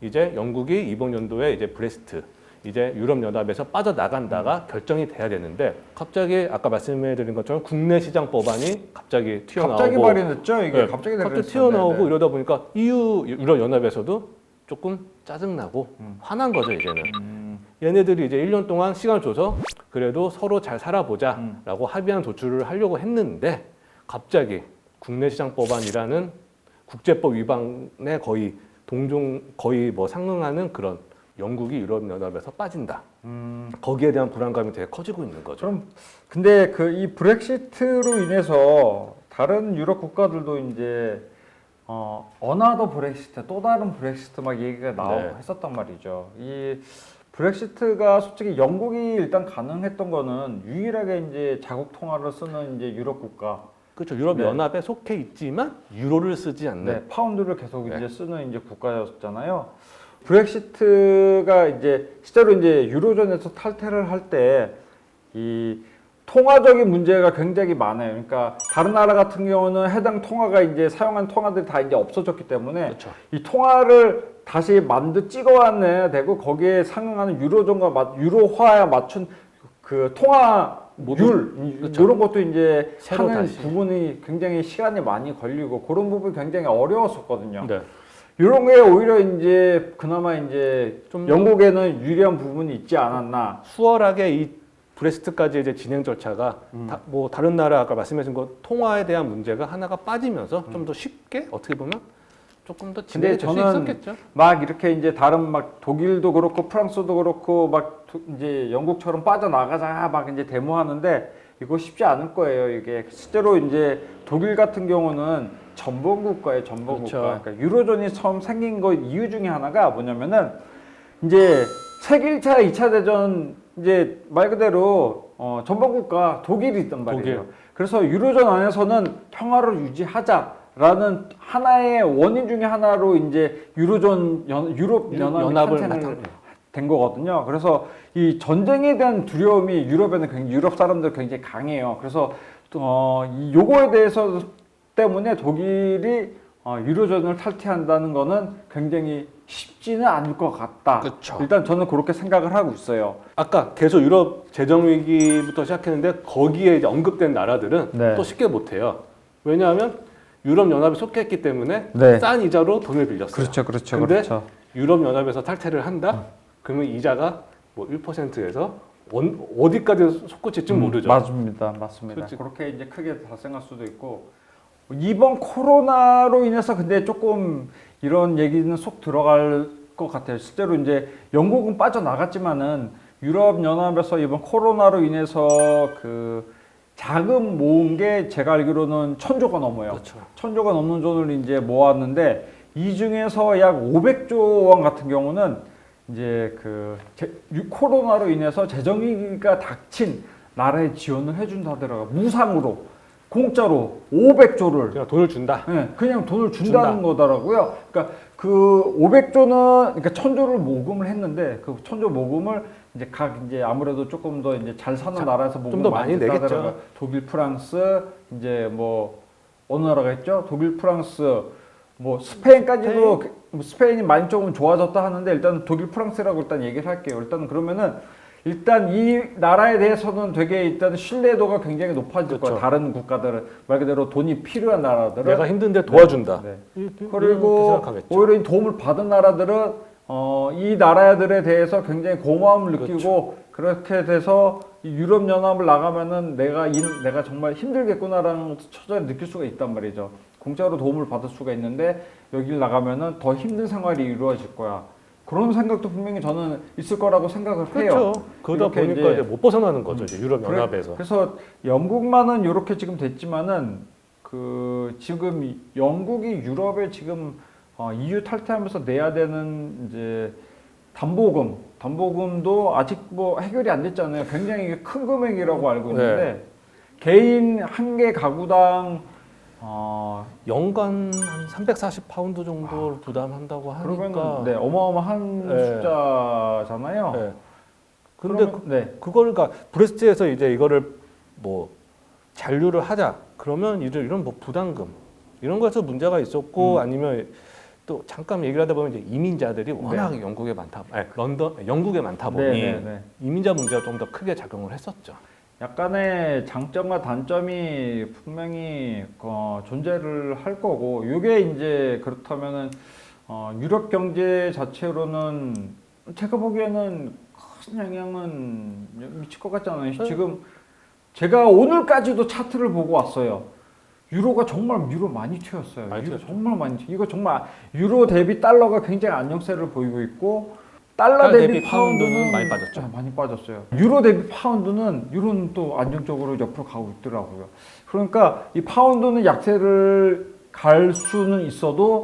이제 영국이 이번 연도에 이제 브렉시트 이제 유럽 연합에서 빠져나간다가 결정이 돼야 되는데 갑자기 아까 말씀해드린 것처럼 국내 시장 법안이 갑자기 튀어나오고 갑자기 발의됐죠 이게 네, 갑자기 튀어나오고 네, 네. 이러다 보니까 유럽 연합에서도 조금 짜증나고 화난 거죠 이제는. 얘네들이 이제 1년 동안 시간을 줘서 그래도 서로 잘 살아보자라고 합의안 도출을 하려고 했는데 갑자기 국내 시장 법안이라는 국제법 위반에 거의 뭐 상응하는 그런 영국이 유럽 연합에서 빠진다. 거기에 대한 불안감이 되게 커지고 있는 거죠. 그럼 근데 그 이 브렉시트로 인해서 다른 유럽 국가들도 이제 어나더 브렉시트 또 다른 브렉시트 막 얘기가 했었단 말이죠. 이 브렉시트가 솔직히 영국이 일단 가능했던 거는 유일하게 이제 자국 통화를 쓰는 이제 유럽 국가. 그렇죠. 유럽 네. 연합에 속해 있지만 유로를 쓰지 않는. 네, 파운드를 계속 네. 이제 쓰는 이제 국가였잖아요. 브렉시트가 이제 실제로 이제 유로존에서 탈퇴를 할 때 이 통화적인 문제가 굉장히 많아요. 그러니까 다른 나라 같은 경우는 해당 통화가 이제 사용한 통화들이 다 이제 없어졌기 때문에 그렇죠. 이 통화를 다시 찍어와내야 되고 거기에 상응하는 유로화에 맞춘 그 통화율 그렇죠. 이런 것도 이제 새로 하는 다시. 부분이 굉장히 시간이 많이 걸리고 그런 부분이 굉장히 어려웠었거든요. 네. 이런 게 오히려 이제 그나마 이제 좀 영국에는 유리한 부분이 있지 않았나. 수월하게 이 브렉시트까지 이제 진행 절차가 뭐 다른 나라 아까 말씀하신 것 통화에 대한 문제가 하나가 빠지면서 좀 더 쉽게 어떻게 보면 조금 더 진행이 될 수 있었겠죠. 막 이렇게 이제 다른 막 독일도 그렇고 프랑스도 그렇고 막 이제 영국처럼 빠져나가자 막 이제 데모하는데 이거 쉽지 않을 거예요. 이게 실제로 이제 독일 같은 경우는 전범국가예요. 전범국가. 그렇죠. 그러니까 유로존이 처음 생긴 거 이유 중에 하나가 뭐냐면은 이제 세계 1차, 2차 대전 이제 말 그대로 전범국가 독일이 있단 말이에요. 독일. 그래서 유로존 안에서는 평화를 유지하자라는 하나의 원인 중에 하나로 이제 유럽 연합이 탄생을 된 거거든요. 그래서 이 전쟁에 대한 두려움이 유럽 사람들 굉장히 강해요. 그래서 이 요거에 대해서 때문에 독일이 유로존을 탈퇴한다는 거는 굉장히 쉽지는 않을 것 같다. 그쵸. 일단 저는 그렇게 생각을 하고 있어요. 아까 계속 유럽 재정 위기부터 시작했는데 거기에 이제 언급된 나라들은 네. 또 쉽게 못해요. 왜냐하면 유럽 연합에 속했기 때문에 네. 싼 이자로 돈을 빌렸어요. 그렇죠. 근데 유럽 연합에서 탈퇴를 한다? 그러면 이자가 뭐 1%에서 어디까지 솟구칠지 모르죠. 맞습니다. 솔직히. 그렇게 이제 크게 발생할 수도 있고 이번 코로나로 인해서 근데 조금 이런 얘기는 속 들어갈 것 같아요. 실제로 이제 영국은 빠져나갔지만은 유럽 연합에서 이번 코로나로 인해서 그 자금 모은 게 제가 알기로는 1,000조가 넘어요. 그렇죠. 1,000조가 넘는 돈을 이제 모았는데 이 중에서 약 500조 원 같은 경우는 이제 코로나로 인해서 재정위기가 닥친 나라에 지원을 해준다 하더라고요. 무상으로, 공짜로 500조를. 그냥 돈을 준다. 네, 그냥 돈을 준다는 거더라고요. 그러니까 그 500조는, 그러니까 1,000조를 모금을 했는데 그 1,000조 모금을 이제 아무래도 조금 더 이제 잘 사는 나라에서 좀 모금을 더 많이 내겠죠. 하더라고요. 독일, 프랑스, 이제 뭐 어느 나라가 있죠? 독일, 프랑스, 뭐 스페인까지도 스페인이 많이 조금 좋아졌다 하는데 일단 독일, 프랑스라고 일단 얘기를 할게요. 일단 그러면은 일단 이 나라에 대해서는 되게 일단 신뢰도가 굉장히 높아질 거예요. 다른 국가들은 말 그대로 돈이 필요한 나라들은 내가 힘든데 도와준다. 네. 그리고 오히려 이 도움을 받은 나라들은 이 나라들에 대해서 굉장히 고마움을 느끼고 그렇게 돼서 이 유럽 연합을 나가면은 내가 정말 힘들겠구나라는 처절히 느낄 수가 있단 말이죠. 공짜로 도움을 받을 수가 있는데 여기를 나가면은 더 힘든 생활이 이루어질 거야. 그런 생각도 분명히 저는 있을 거라고 생각을 해요. 그렇죠. 그러다 보니까 이제 못 벗어나는 거죠. 이제 유럽 연합에서. 그래서 영국만은 이렇게 지금 됐지만은 지금 영국이 유럽에 지금 EU 탈퇴하면서 내야 되는 이제 담보금도 아직 뭐 해결이 안 됐잖아요. 굉장히 큰 금액이라고 알고 있는데 개인 한 개 가구당 연간 한 340파운드 정도 부담한다고 하니까 그러면 네, 어마어마한 숫자잖아요. 네. 근데 그거를 그러니까 브레스트에서 이제 이거를 뭐 잔류를 하자 그러면 이런 뭐 부담금 이런 거에서 문제가 있었고 아니면 또 잠깐 얘기를 하다 보면 이제 이민자들이 워낙 영국에 많다, 영국에 많다 보니 이민자 문제가 좀 더 크게 작용을 했었죠. 약간의 장점과 단점이 분명히 존재를 할 거고, 이게 이제 그렇다면은 유럽 경제 자체로는 제가 보기에는 큰 영향은 미칠 것 같지 않아요. 지금 제가 오늘까지도 차트를 보고 왔어요. 유로 많이 튀었어요. 정말 많이 이거 정말 유로 대비 달러가 굉장히 안정세를 보이고 있고. 달러 대비 파운드는 많이 빠졌죠. 네, 많이 빠졌어요. 유로 대비 유로는 또 안정적으로 옆으로 가고 있더라고요. 그러니까 이 파운드는 약세를 갈 수는 있어도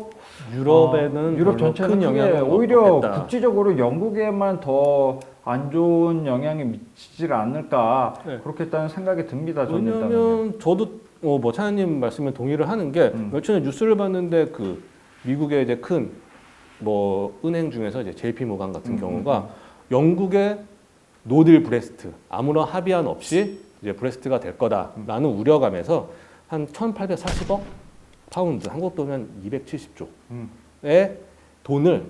유럽에는 유럽 전체는 큰 영향을 오히려 없겠다. 국지적으로 영국에만 더 안 좋은 영향이 미치지 않을까 그렇게 했다는 생각이 듭니다. 왜냐하면 저도 뭐 차장님 말씀에 동의를 하는 게 며칠 전에 뉴스를 봤는데 그 미국의 이제 큰 뭐 은행 중에서 이제 JP 모간 같은 경우가 영국의 노딜 브레스트 아무런 합의안 없이 이제 브레스트가 될 거다라는 우려감에서 한 1,840억 파운드 한국 돈은 270조의 돈을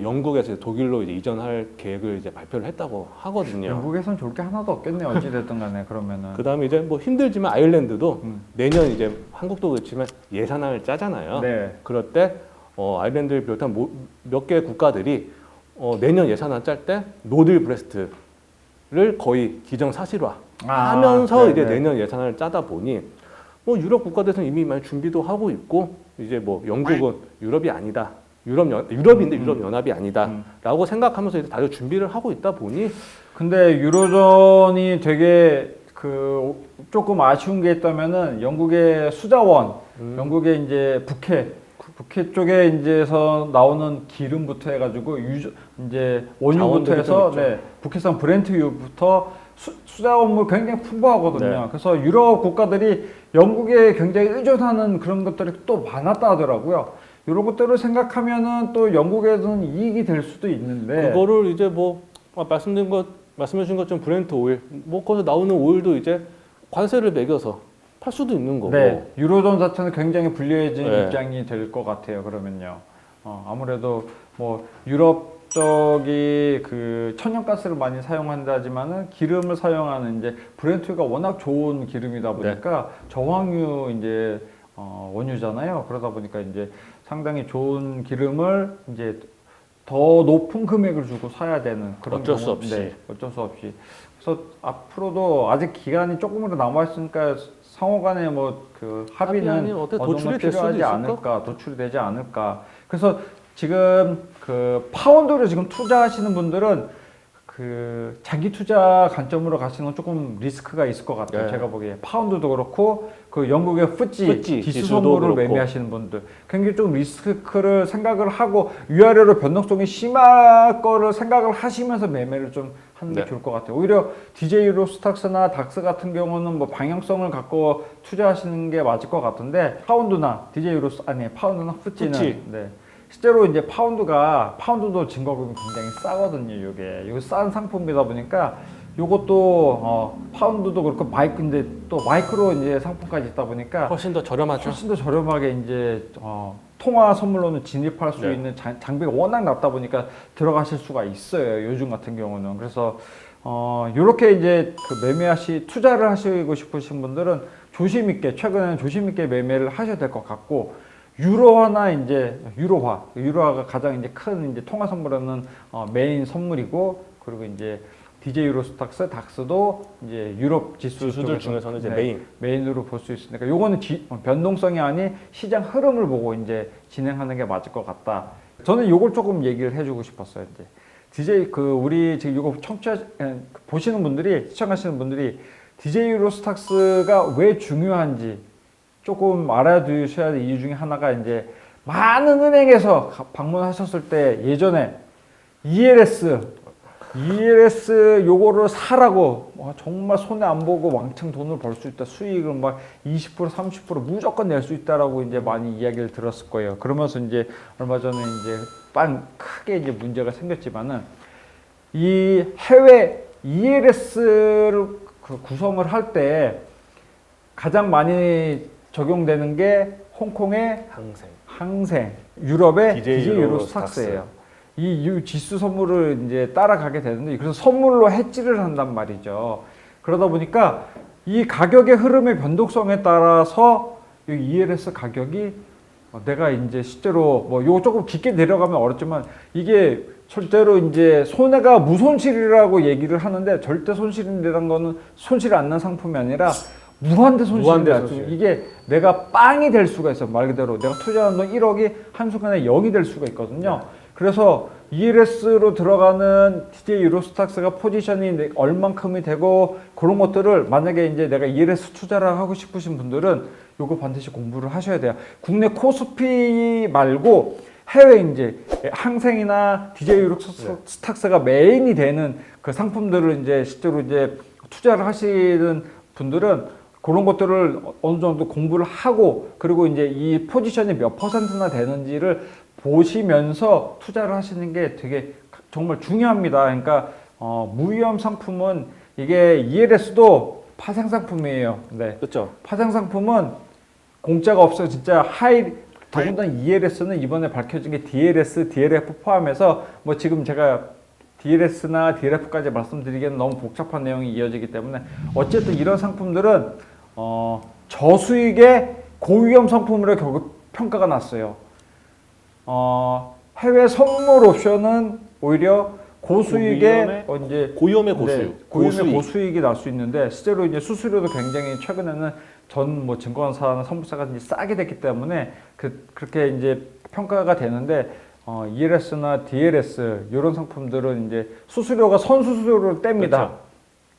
영국에서 독일로 이제 이전할 계획을 이제 발표를 했다고 하거든요. 영국에선 좋을 게 하나도 없겠네요. 어찌 됐든 간에 그러면은. 그다음에 이제 뭐 힘들지만 아일랜드도 내년 이제 한국도 그렇지만 예산안을 짜잖아요. 그럴 때 아일랜드를 비롯한 몇 개의 국가들이 내년 예산안 짤 때 노딜 브레스트를 거의 기정사실화 하면서 이제 내년 예산안을 짜다 보니 뭐 유럽 국가들에서는 이미 많이 준비도 하고 있고 이제 뭐 영국은 유럽이 아니다. 유럽인데 유럽 연합이 아니다라고 생각하면서 이제 다들 준비를 하고 있다 보니 근데 유로존이 되게 조금 아쉬운 게 있다면은 영국의 수자원, 영국의 이제 북해 쪽에 이제서 나오는 기름부터 해가지고 이제 원유부터 해서 북해산 브렌트유부터 수자원물 굉장히 풍부하거든요. 그래서 유럽 국가들이 영국에 굉장히 의존하는 그런 것들이 또 많았다 하더라고요. 이런 것들을 생각하면은 또 영국에서는 이익이 될 수도 있는데 그거를 이제 뭐 말씀해 주신 것처럼 브렌트 오일 뭐 거기서 나오는 오일도 이제 관세를 매겨서 팔 수도 있는 거고. 유로존 자체는 굉장히 불리해진 입장이 될 것 같아요. 그러면요. 아무래도 뭐 유럽 쪽이 그 천연가스를 많이 사용한다지만은 기름을 사용하는 이제 브렌트가 워낙 좋은 기름이다 보니까 저황유 이제 원유잖아요. 그러다 보니까 이제 상당히 좋은 기름을 이제 더 높은 금액을 주고 사야 되는 그런 어쩔 수 경우, 없이. 네, 어쩔 수 없이. 그래서 앞으로도 아직 기간이 조금이라도 남아 있으니까 상호간에 뭐 그 합의는 합의 아니면 어떻게 도출이 될 수도 필요하지 있을까? 않을까, 도출이 되지 않을까. 그래서 지금 그 파운드를 지금 투자하시는 분들은 그 장기 투자 관점으로 가시는 건 조금 리스크가 있을 것 같아요. 네. 제가 보기에 파운드도 그렇고 그 영국의 푸찌 푸찌, 지수 지수도 선물을 그렇고. 매매하시는 분들 굉장히 좀 리스크를 생각을 하고 위아래로 변동성이 심할 거를 생각을 하시면서 매매를 좀 하는 게 네. 좋을 것 같아요. 오히려 DJ 로스탁스나 닥스 같은 경우는 뭐 방향성을 갖고 투자하시는 게 맞을 것 같은데 파운드나 DJ 로스 아니 파운드나 푸찌는 푸찌. 네. 실제로 이제 파운드도 증거금이 굉장히 싸거든요. 이게 싼 상품이다 보니까 요것도 파운드도 그렇고 마이크인데 또 마이크로 이제 상품까지 있다 보니까 훨씬 더 저렴하죠. 훨씬 더 저렴하게 이제 통화 선물로는 진입할 수 네. 있는 장비가 워낙 낮다 보니까 들어가실 수가 있어요. 요즘 같은 경우는. 그래서 요렇게 이제 그 투자를 하시고 싶으신 분들은 조심 있게 최근에는 조심 있게 매매를 하셔야 될 것 같고 유로화나 이제 유로화가 가장 이제 큰 이제 통화 선물하는 메인 선물이고 그리고 이제 DJ 유로스탁스, 닥스도 이제 유럽 지수들 중에서는 이제 메인으로 볼 수 있으니까 요거는 변동성이 아닌 시장 흐름을 보고 이제 진행하는 게 맞을 것 같다. 저는 요걸 조금 얘기를 해주고 싶었어요. 이제 DJ 우리 지금 요거 보시는 분들이 시청하시는 분들이 DJ 유로스탁스가 왜 중요한지 조금 알아두셔야 될 이유 중에 하나가 이제 많은 은행에서 방문하셨을 때 예전에 ELS 요거를 사라고 정말 손해 안 보고 왕창 돈을 벌 수 있다. 수익을 막 20% 30% 무조건 낼 수 있다라고 이제 많이 이야기를 들었을 거예요. 그러면서 이제 얼마 전에 이제 크게 이제 문제가 생겼지만은 이 해외 ELS를 구성을 할 때 가장 많이 적용되는 게 홍콩의 항생, 유럽의 DJ 유로스탁스예요. 이 지수 선물을 이제 따라가게 되는데 그래서 선물로 해지를 한단 말이죠. 그러다 보니까 이 가격의 흐름의 변동성에 따라서 이 ELS 가격이 내가 이제 실제로 뭐 요거 조금 깊게 내려가면 어렵지만 이게 절대로 이제 손해가 무손실이라고 얘기를 하는데 절대 손실이라는 거는 손실 안 난 상품이 아니라 무한대 손실. 이게 내가 빵이 될 수가 있어. 말 그대로 내가 투자한 돈 1억이 한순간에 0이 될 수가 있거든요. 그래서 ELS로 들어가는 DJ 유로스탁스가 포지션이 얼만큼이 되고 그런 것들을 만약에 이제 내가 ELS 투자를 하고 싶으신 분들은 요거 반드시 공부를 하셔야 돼요. 국내 코스피 말고 해외 이제 항생이나 DJ 유로스탁스가 메인이 되는 그 상품들을 이제 실제로 이제 투자를 하시는 분들은 그런 것들을 어느 정도 공부를 하고 그리고 이제 이 포지션이 몇 퍼센트나 되는지를 보시면서 투자를 하시는 게 되게 정말 중요합니다. 그러니까 무위험 상품은 이게 ELS도 파생 상품이에요. 네. 그렇죠. 파생 상품은 공짜가 없어요. 진짜 더군다나 ELS는 이번에 밝혀진 게 DLS, DLF 포함해서 뭐 지금 제가 DLS나 DLF까지 말씀드리기에는 너무 복잡한 내용이 이어지기 때문에 어쨌든 이런 상품들은 저수익의 고위험 상품으로 결국 평가가 났어요. 해외 선물 옵션은 오히려 고수익의 이제 고위험의 고수익, 고수익이 날 수 있는데 실제로 이제 수수료도 굉장히 최근에는 전 뭐 증권사나 선물사가 이제 싸게 됐기 때문에 그렇게 이제 평가가 되는데 ELS나 DLS 이런 상품들은 이제 수수료가 선수수료를 뗍니다.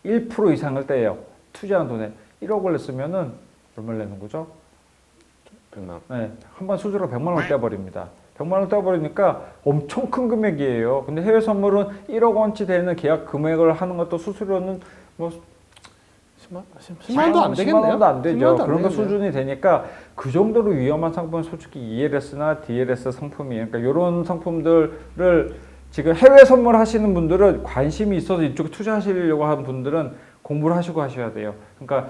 그렇죠. 1% 이상을 떼요. 투자한 돈에 1억을 냈으면은 얼마를 내는 거죠? 100만 원. 네, 한번 수수료 100만 원 떼버립니다. 100만 원 떼버리니까 엄청 큰 금액이에요. 근데 해외 선물은 1억 원치 되는 계약 금액을 하는 것도 수수료는 뭐 10만도 안 되겠네요. 10만 원도 안 되죠. 그런 되겠네요. 수준이 되니까 그 정도로 위험한 상품은 솔직히 ELS나 DLS 상품이에요. 그러니까 이런 상품들을 지금 해외 선물 하시는 분들은 관심이 있어서 이쪽에 투자하시려고 하는 분들은 공부를 하시고 하셔야 돼요. 그러니까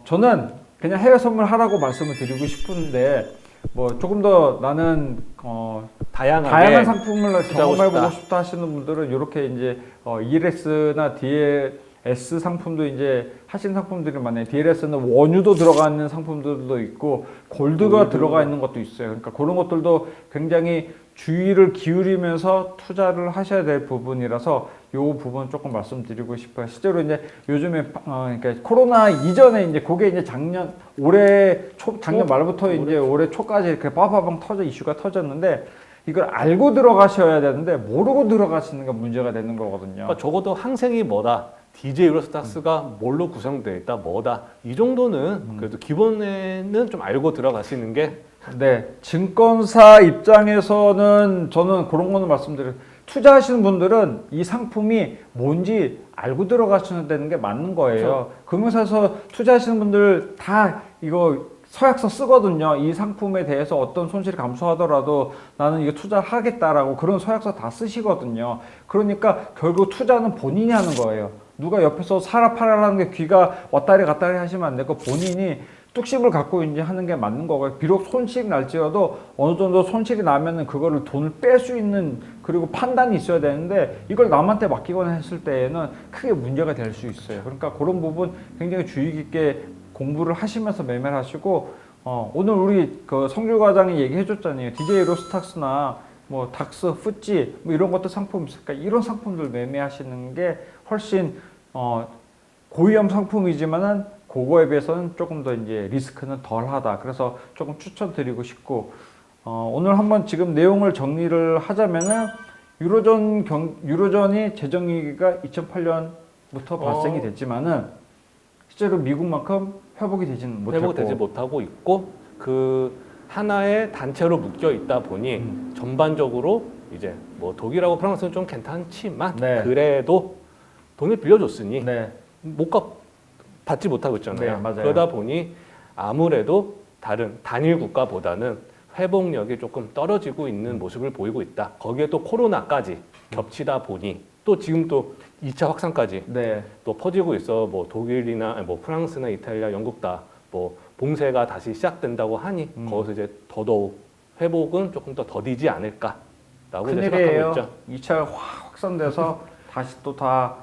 저는 그냥 해외 선물 하라고 말씀을 드리고 싶은데 뭐 조금 더 나는 다양한 상품을 경험해보고 싶다 하시는 분들은 이렇게 이제 ELS나 DLS S 상품도 이제 하신 상품들이 많아요. DLS는 원유도 들어가 있는 상품들도 있고 골드가 들어가 있는 것도 있어요. 그러니까 그런 것들도 굉장히 주의를 기울이면서 투자를 하셔야 될 부분이라서 이 부분 조금 말씀드리고 싶어요. 실제로 이제 요즘에 그러니까 코로나 이전에 이제 그게 이제 작년 말부터 이제 올해 초까지 이렇게 빠바방 이슈가 터졌는데 이걸 알고 들어가셔야 되는데 모르고 들어가시는 게 문제가 되는 거거든요. 그러니까 적어도 항생이 뭐다, DJ 유로스탁스가 뭘로 구성되어 있다, 뭐다, 이 정도는 그래도 기본에는 좀 알고 들어가시는 게. 네, 증권사 입장에서는 저는 그런 거는 말씀드려요. 투자하시는 분들은 이 상품이 뭔지 알고 들어가셔야 되는 게 맞는 거예요. 그렇죠. 금융사에서 투자하시는 분들 다 이거 서약서 쓰거든요. 이 상품에 대해서 어떤 손실이 감소하더라도 나는 이거 투자하겠다라고 그런 서약서 다 쓰시거든요. 그러니까 결국 투자는 본인이 하는 거예요. 누가 옆에서 사라 팔아라는 게 귀가 왔다리 갔다리 하시면 안 되고 본인이 뚝심을 갖고 이제 하는 게 맞는 거고요. 비록 손실이 날지라도 어느 정도 손실이 나면은 그거를 돈을 뺄 수 있는 그리고 판단이 있어야 되는데 이걸 남한테 맡기거나 했을 때에는 크게 문제가 될 수 있어요. 그러니까 그런 부분 굉장히 주의 깊게 공부를 하시면서 매매를 하시고 오늘 우리 그 성주 과장이 얘기해 줬잖아요. DJ 로스탁스나 뭐 닥스, 푸찌 뭐 이런 것도 상품 있으니까 이런 상품들 매매하시는 게 훨씬 고위험 상품이지만은 그거에 비해서는 조금 더 이제 리스크는 덜하다. 그래서 조금 추천드리고 싶고 오늘 한번 지금 내용을 정리를 하자면은 유로존이 재정위기가 2008년부터 발생이 됐지만은 실제로 미국만큼 회복이 되지는 못했고 회복되지 못하고 있고 그 하나의 단체로 묶여 있다 보니 전반적으로 이제 뭐 독일하고 프랑스는 좀 괜찮지만 네. 그래도 돈을 빌려줬으니 네. 받지 못하고 있잖아요. 네, 맞아요. 그러다 보니 아무래도 다른 단일 국가보다는 회복력이 조금 떨어지고 있는 모습을 보이고 있다. 거기에 또 코로나까지 겹치다 보니 또 지금 또 2차 확산까지 네. 또 퍼지고 있어. 뭐 독일이나 뭐 프랑스나 이탈리아, 영국 다 뭐 봉쇄가 다시 시작된다고 하니 거기서 이제 더더욱 회복은 조금 더 더디지 않을까라고 이제 생각하고 있죠. 2차 확산돼서 다시 또 다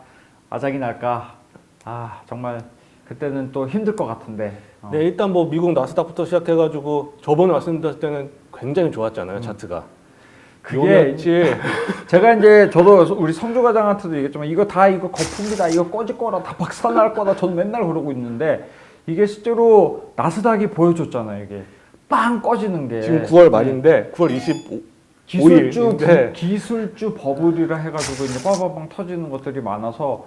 아작이 날까? 아 정말 그때는 또 힘들 것 같은데. 네, 일단 뭐 미국 나스닥부터 시작해가지고 저번에 말씀드렸을 때는 굉장히 좋았잖아요, 차트가. 그게 며칠 제가 이제 저도 우리 성주 과장한테도 얘기했지만 이거 거품이다, 이거 꺼질 거라, 다 박살날 거다. 저는 맨날 그러고 있는데 이게 실제로 나스닥이 보여줬잖아요. 이게 빵 꺼지는 게 지금 9월 말인데 9월 25일 기술주 버블이라 해가지고 이제 빠바방 터지는 것들이 많아서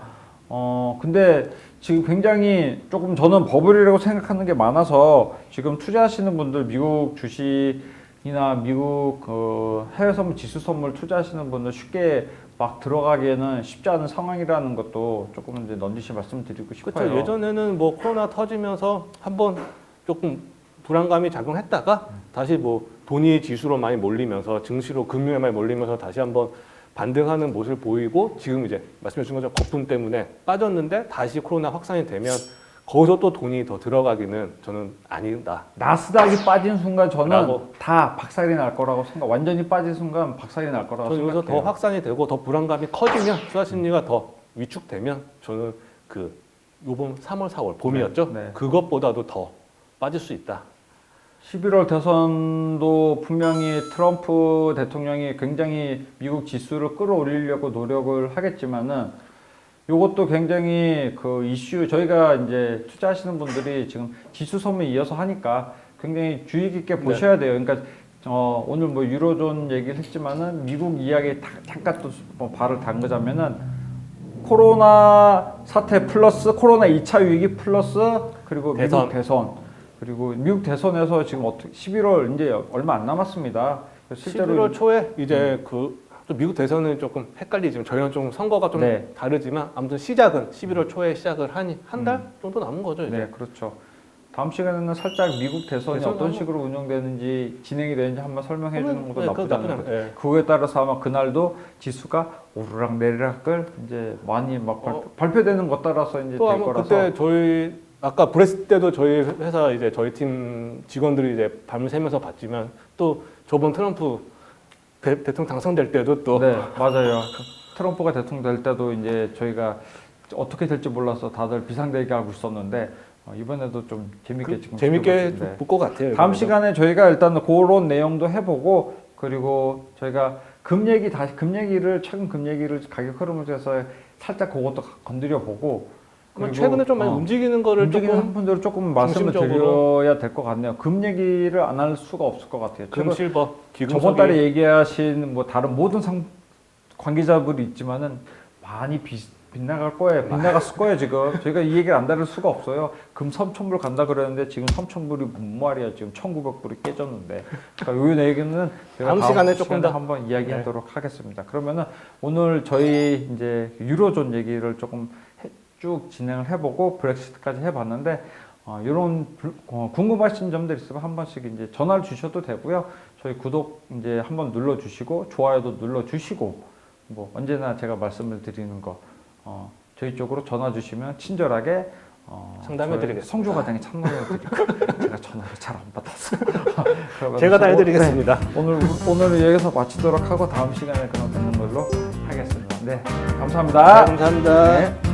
근데 지금 굉장히 조금 저는 버블이라고 생각하는 게 많아서 지금 투자하시는 분들 미국 주식이나 미국 그 해외 선물 지수 선물 투자하시는 분들 쉽게 막 들어가기에는 쉽지 않은 상황이라는 것도 조금 이제 넌지시 말씀드리고 싶어요. 그렇죠. 예전에는 뭐 코로나 터지면서 한번 조금 불안감이 작용했다가 다시 뭐 돈이 지수로 많이 몰리면서 증시로 금융에 많이 몰리면서 다시 한번 반등하는 모습을 보이고 지금 이제 말씀해 주신 것처럼 거품 때문에 빠졌는데 다시 코로나 확산이 되면 거기서 또 돈이 더 들어가기는 저는 아니다. 나스닥이 빠진 순간 저는 라고. 다 박살이 날 거라고 생각. 완전히 빠진 순간 박살이 날 거라고 저는 여기서 생각해요. 더 확산이 되고 더 불안감이 커지면 투자 심리가 더 위축되면 저는 그 요번 3월, 4월 봄이었죠. 네. 그것보다도 더 빠질 수 있다. 11월 대선도 분명히 트럼프 대통령이 굉장히 미국 지수를 끌어올리려고 노력을 하겠지만은 이것도 굉장히 그 이슈 저희가 이제 투자하시는 분들이 지금 지수 선물 이어서 하니까 굉장히 주의 깊게 보셔야 돼요. 그러니까 오늘 뭐 유로존 얘기를 했지만은 미국 이야기 잠깐 또 뭐 발을 담그자면은 코로나 사태 플러스 코로나 2차 위기 플러스 그리고 미국 대선 그리고 미국 대선에서 지금 어떻게 11월 이제 얼마 안 남았습니다. 실제로 11월 초에 이제 또 미국 대선은 조금 헷갈리지만 저희는 좀 선거가 좀 네. 다르지만 아무튼 시작은 11월 초에 시작을 하니 한 달 정도 남은 거죠. 이제. 네, 그렇죠. 다음 시간에는 살짝 미국 대선이 어떤 식으로 운영되는지 진행이 되는지 한번 설명해 주는 것도 나쁘지 않아요. 네. 그거에 따라서 아마 그날도 지수가 오르락 내리락을 이제 많이 막 발표되는 것 따라서 이제 또 될 아마 거라서. 그때 저희 아까 브렉시트 때도 저희 회사 이제 저희 팀 직원들이 이제 밤을 새면서 봤지만 또 저번 트럼프 대통령 당선될 때도 또 네, 맞아요. 트럼프가 대통령 될 때도 이제 저희가 어떻게 될지 몰라서 다들 비상대기하고 있었는데 이번에도 좀 재밌게 지금 재밌게 네. 볼 것 같아요. 다음 이번에도. 시간에 저희가 일단 그런 내용도 해보고 그리고 저희가 금 얘기를 최근 금 얘기를 가격 흐름을 해서 살짝 그것도 건드려 보고 그럼 최근에 좀 많이 움직이는 거를 움직이는 조금 상품들을 조금 말씀을 중심적으로. 드려야 될 것 같네요. 금 얘기를 안 할 수가 없을 것 같아요. 금, 실버, 기금, 저번 달에 얘기하신 뭐 다른 모든 관계자분이 있지만은 많이 빗나갈 거예요. 빗나갔을 거예요 지금. 저희가 이 얘기를 안 다룰 수가 없어요. 금 3,000불 간다 그랬는데 지금 3,000불이 뭔 말이야. 지금 1,900불이 깨졌는데. 그러니까 이 얘기는 다음 시간에 조금 더 한번 이야기하도록 하겠습니다. 그러면은 오늘 저희 이제 유로존 얘기를 조금 쭉 진행을 해보고 브렉시트까지 해봤는데 이런 궁금하신 점들 있으면 한 번씩 이제 전화를 주셔도 되고요. 저희 구독 이제 한번 눌러주시고 좋아요도 눌러주시고 뭐 언제나 제가 말씀을 드리는 거 저희 쪽으로 전화 주시면 친절하게 상담해드리겠습니다. 성주 과장이 참여해드리고 제가 전화를 잘 안 받았어요. 제가 다 해드리겠습니다. 네, 오늘 여기서 마치도록 하고 다음 시간에 그럼 뵙는 걸로 하겠습니다. 네, 감사합니다. 감사합니다. 네.